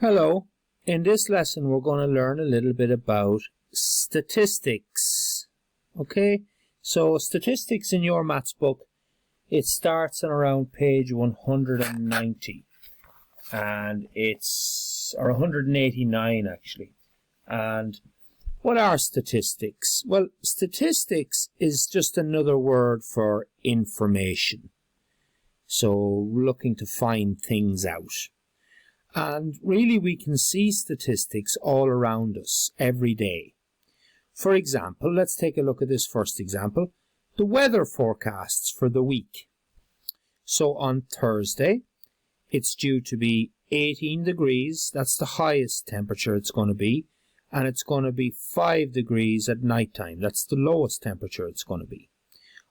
Hello, in this lesson we're going to learn a little bit about statistics. Okay, so statistics in your maths book, it starts on around page 190 and or 189 actually. And what are statistics? Well, statistics is just another word for information. So looking to find things out. And really we can see statistics all around us every day. For example, let's take a look at this first example, the weather forecasts for the week. So on Thursday, it's due to be 18 degrees, that's the highest temperature it's going to be, and it's going to be 5 degrees at night time, that's the lowest temperature it's going to be.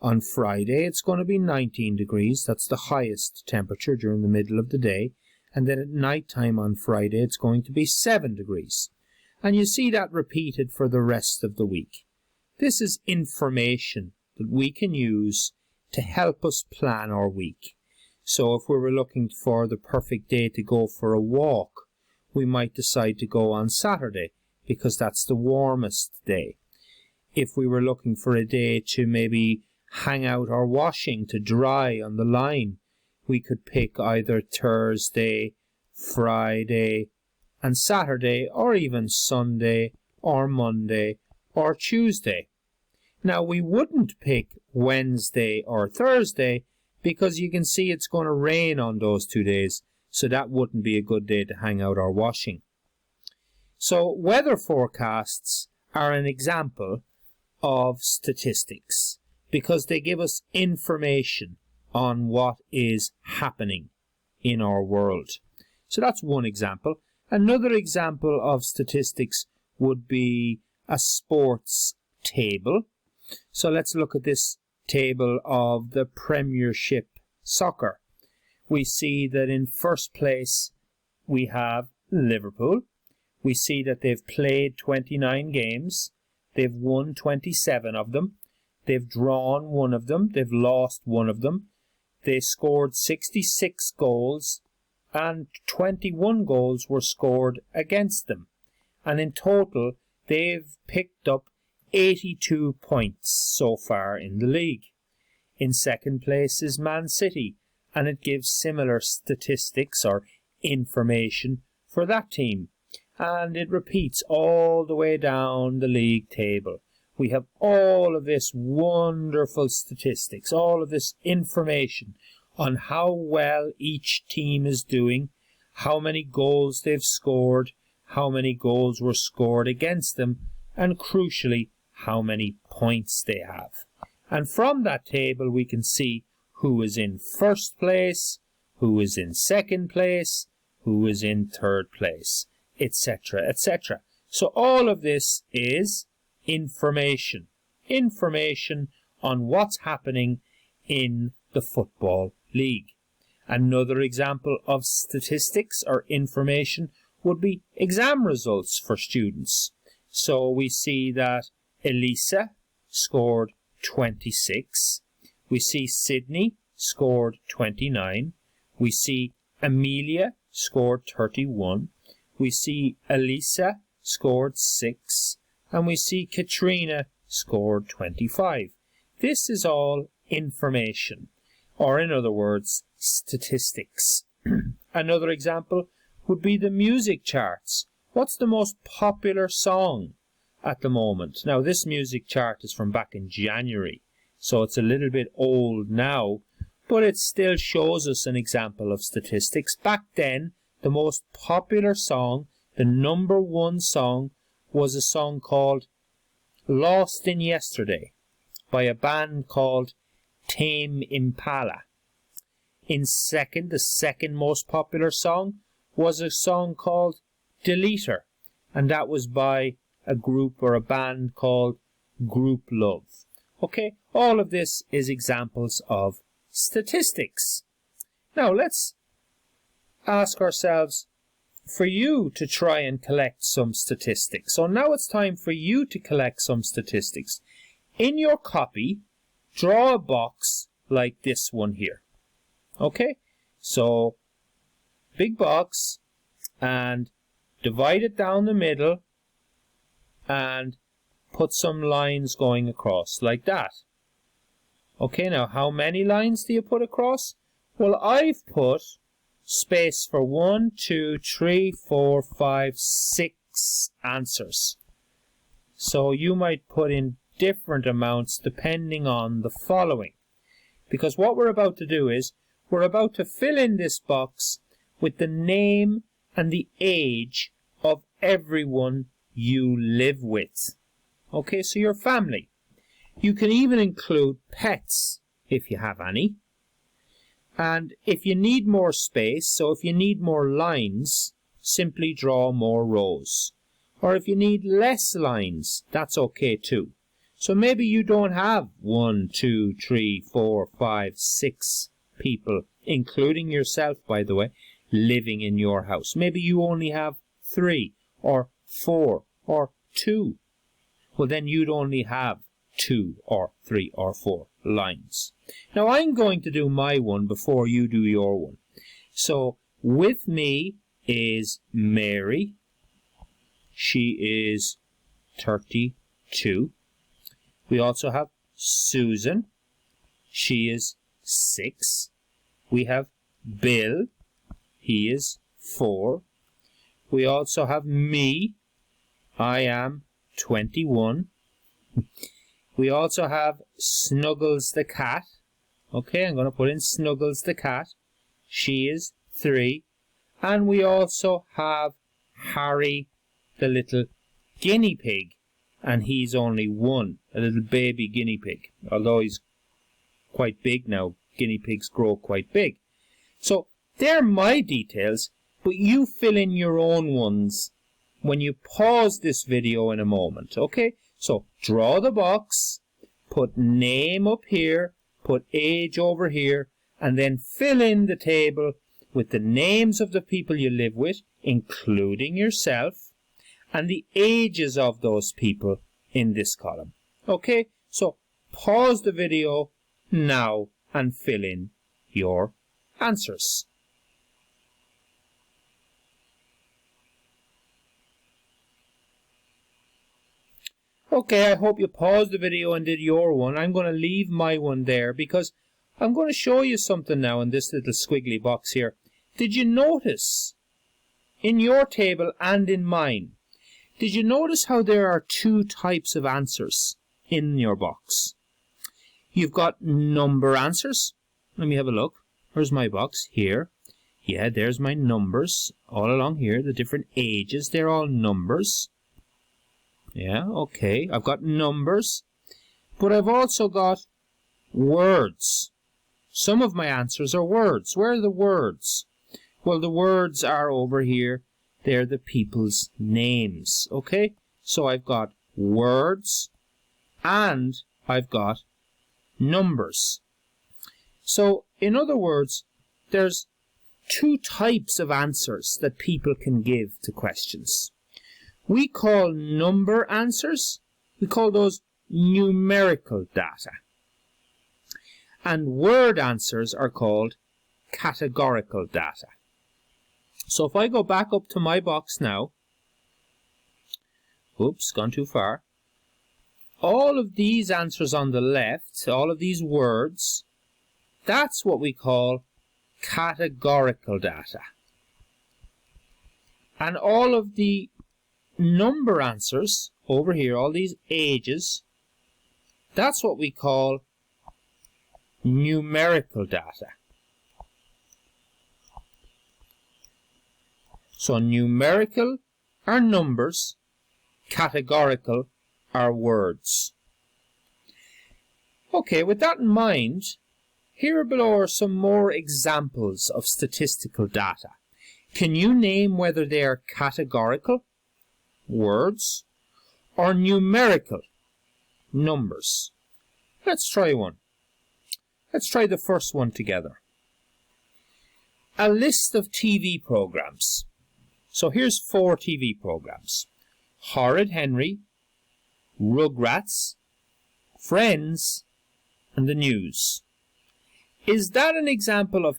On Friday, it's going to be 19 degrees, that's the highest temperature during the middle of the day. And then at night time on Friday, it's going to be 7 degrees. And you see that repeated for the rest of the week. This is information that we can use to help us plan our week. So if we were looking for the perfect day to go for a walk, we might decide to go on Saturday because that's the warmest day. If we were looking for a day to maybe hang out our washing to dry on the line, we could pick either Thursday, Friday, and Saturday, or even Sunday, or Monday, or Tuesday. Now, we wouldn't pick Wednesday or Thursday because you can see it's going to rain on those 2 days, so that wouldn't be a good day to hang out our washing. So, weather forecasts are an example of statistics because they give us information on what is happening in our world. So that's one example. Another example of statistics would be a sports table. So let's look at this table of the Premiership Soccer. We see that in first place we have Liverpool. We see that they've played 29 games. They've won 27 of them. They've drawn one of them. They've lost one of them. They scored 66 goals and 21 goals were scored against them. And in total, they've picked up 82 points so far in the league. In second place is Man City, and it gives similar statistics or information for that team. And it repeats all the way down the league table. We have all of this wonderful statistics, all of this information on how well each team is doing, how many goals they've scored, how many goals were scored against them, and crucially, how many points they have. And from that table we can see who is in first place, who is in second place, who is in third place, etc., etc. So all of this is information on what's happening in the Football League. Another example of statistics or information would be exam results for students. So we see that Elisa scored 26. We see Sydney scored 29. We see Amelia scored 31. We see Elisa scored 6. And we see Katrina scored 25. This is all information, or in other words, statistics. Another example would be the music charts. What's the most popular song at the moment? Now, this music chart is from back in January, so it's a little bit old now, but it still shows us an example of statistics. Back then, the most popular song, the number one song, was a song called Lost in Yesterday by a band called Tame Impala. In second, the second most popular song was a song called Deleter, and that was by a group or a band called Group Love. Okay, all of this is examples of statistics. Now let's ask ourselves, for you to try and collect some statistics. So now it's time for you to collect some statistics. In your copy, draw a box like this one here. Okay, so big box, and divide it down the middle and put some lines going across like that. Okay, now how many lines do you put across? Well, I've put space for 1, 2, 3, 4, 5, 6 answers. So you might put in different amounts depending on the following. Because what we're about to do is, we're about to fill in this box with the name and the age of everyone you live with. Okay, so your family. You can even include pets if you have any. And if you need more space, so if you need more lines, simply draw more rows. Or if you need less lines, that's okay too. So maybe you don't have 1, 2, 3, 4, 5, 6 people, including yourself, by the way, living in your house. Maybe you only have 3 or 4 or 2. Well, then you'd only have 2 or 3 or 4 lines. Now I'm going to do my one before you do your one. So with me is Mary. She is 32. We also have Susan. She is 6. We have Bill. He is 4. We also have me. I am 21. We also have Snuggles the cat. Okay, I'm going to put in Snuggles the cat. She is 3. And we also have Harry the little guinea pig. And he's only 1, a little baby guinea pig. Although he's quite big now. Guinea pigs grow quite big. So they're my details, but you fill in your own ones when you pause this video in a moment. Okay? So draw the box, put name up here, put age over here, and then fill in the table with the names of the people you live with, including yourself, and the ages of those people in this column. Okay, so pause the video now and fill in your answers. Okay, I hope you paused the video and did your one. I'm going to leave my one there because I'm going to show you something now in this little squiggly box here. Did you notice in your table and in mine, did you notice how there are 2 types of answers in your box? You've got number answers. Let me have a look. Where's my box? Here. Yeah, there's my numbers all along here. The different ages, they're all numbers. Yeah, okay. I've got numbers. But I've also got words. Some of my answers are words. Where are the words? Well, the words are over here. They're the people's names. Okay? So I've got words and I've got numbers. So, in other words, there's 2 types of answers that people can give to questions. We call number answers, we call those numerical data. And word answers are called categorical data. So if I go back up to my box now, oops, gone too far. All of these answers on the left, all of these words, that's what we call categorical data. And all of the number answers over here, all these ages, that's what we call numerical data. So numerical are numbers, categorical are words. Okay, with that in mind, here below are some more examples of statistical data. Can you name whether they are categorical, words, or numerical, numbers? Let's try one. Let's try the first one together. A list of TV programs. So here's 4 TV programs. Horrid Henry, Rugrats, Friends, and The News. Is that an example of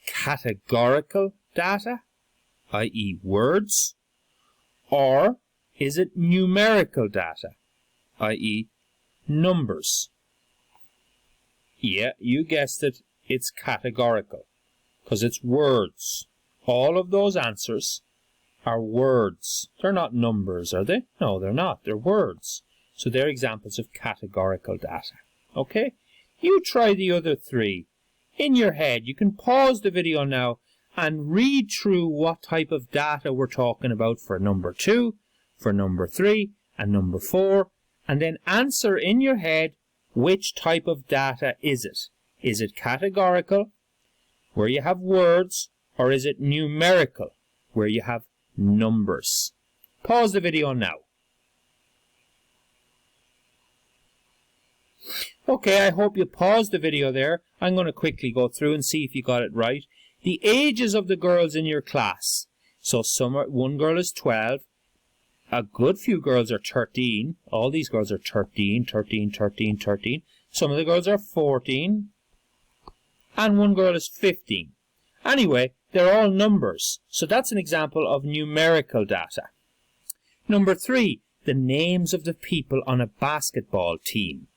categorical data i.e. words, or is it numerical data, i.e. numbers? Yeah, you guessed it, it's categorical, because it's words. All of those answers are words. They're not numbers, are they? No, they're not. They're words. So they're examples of categorical data. Okay? You try the other three in your head. You can pause the video now and read through what type of data we're talking about for number 2, for number 3, and number 4, and then answer in your head which type of data is it. Is it categorical, where you have words, or is it numerical, where you have numbers? Pause the video now. Okay, I hope you paused the video there. I'm going to quickly go through and see if you got it right. The ages of the girls in your class. So one girl is 12. A good few girls are 13. All these girls are 13, 13, 13, 13. Some of the girls are 14. And one girl is 15. Anyway, they're all numbers. So that's an example of numerical data. Number 3, the names of the people on a basketball team.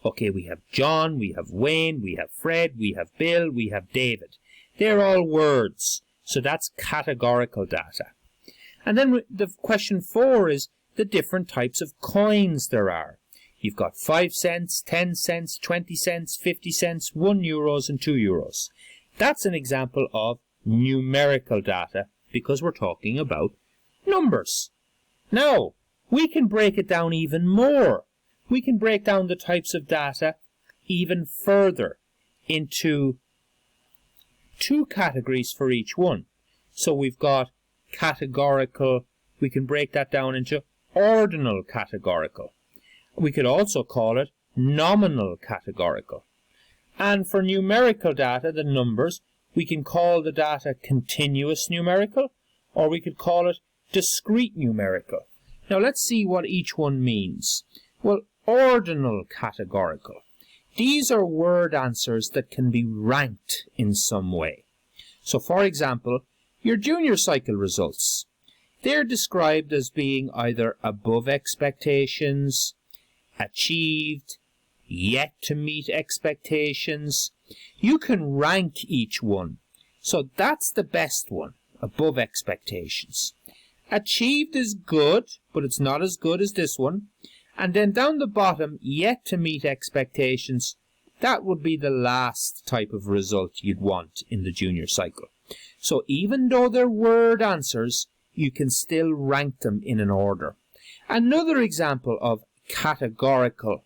Okay, we have John, we have Wayne, we have Fred, we have Bill, we have David. They're all words. So that's categorical data. And then the question 4 is the different types of coins there are. You've got 5 cents, 10 cents, 20 cents, 50 cents, 1 euros and 2 euros. That's an example of numerical data because we're talking about numbers. Now, we can break it down even more. We can break down the types of data even further into 2 categories for each one. So we've got categorical, we can break that down into ordinal categorical. We could also call it nominal categorical. And for numerical data, the numbers, we can call the data continuous numerical, or we could call it discrete numerical. Now let's see what each one means. Well, ordinal categorical. These are word answers that can be ranked in some way. So for example, your junior cycle results. They're described as being either above expectations, achieved, yet to meet expectations. You can rank each one. So that's the best one, above expectations. Achieved is good, but it's not as good as this one. And then down the bottom, yet to meet expectations, that would be the last type of result you'd want in the junior cycle. So even though they're word answers, you can still rank them in an order. Another example of categorical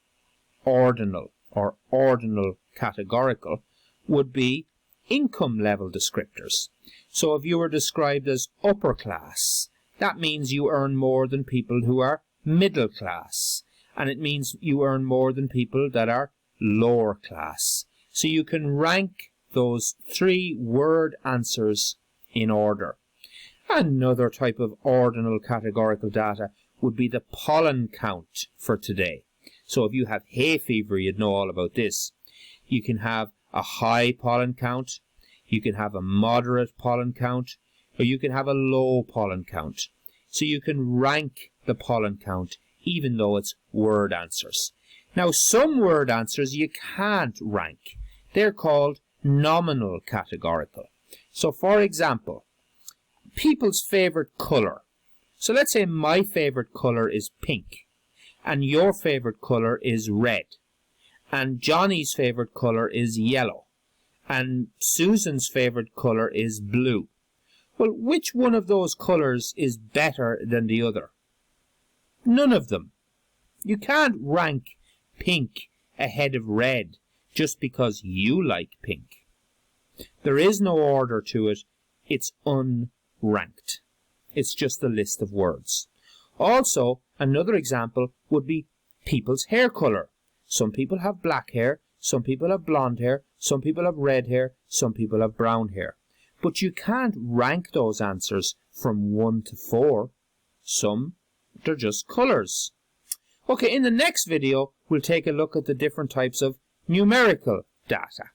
ordinal or ordinal categorical would be income level descriptors. So if you were described as upper class, that means you earn more than people who are middle class, and it means you earn more than people that are lower class. So you can rank those 3 word answers in order. Another type of ordinal categorical data would be the pollen count for today. So if you have hay fever, you'd know all about this. You can have a high pollen count, you can have a moderate pollen count, or you can have a low pollen count. So you can rank the pollen count even though it's word answers. Now some word answers you can't rank. They're called nominal categorical. So for example, people's favorite color. So let's say my favorite color is pink, and your favorite color is red, and Johnny's favorite color is yellow, and Susan's favorite color is blue. Well, which one of those colors is better than the other? None of them. You can't rank pink ahead of red just because you like pink. There is no order to it. It's unranked. It's just a list of words. Also, another example would be people's hair color. Some people have black hair, some people have blonde hair, some people have red hair, some people have brown hair. But you can't rank those answers from 1 to 4. Some, they're just colors. Okay, in the next video, we'll take a look at the different types of numerical data.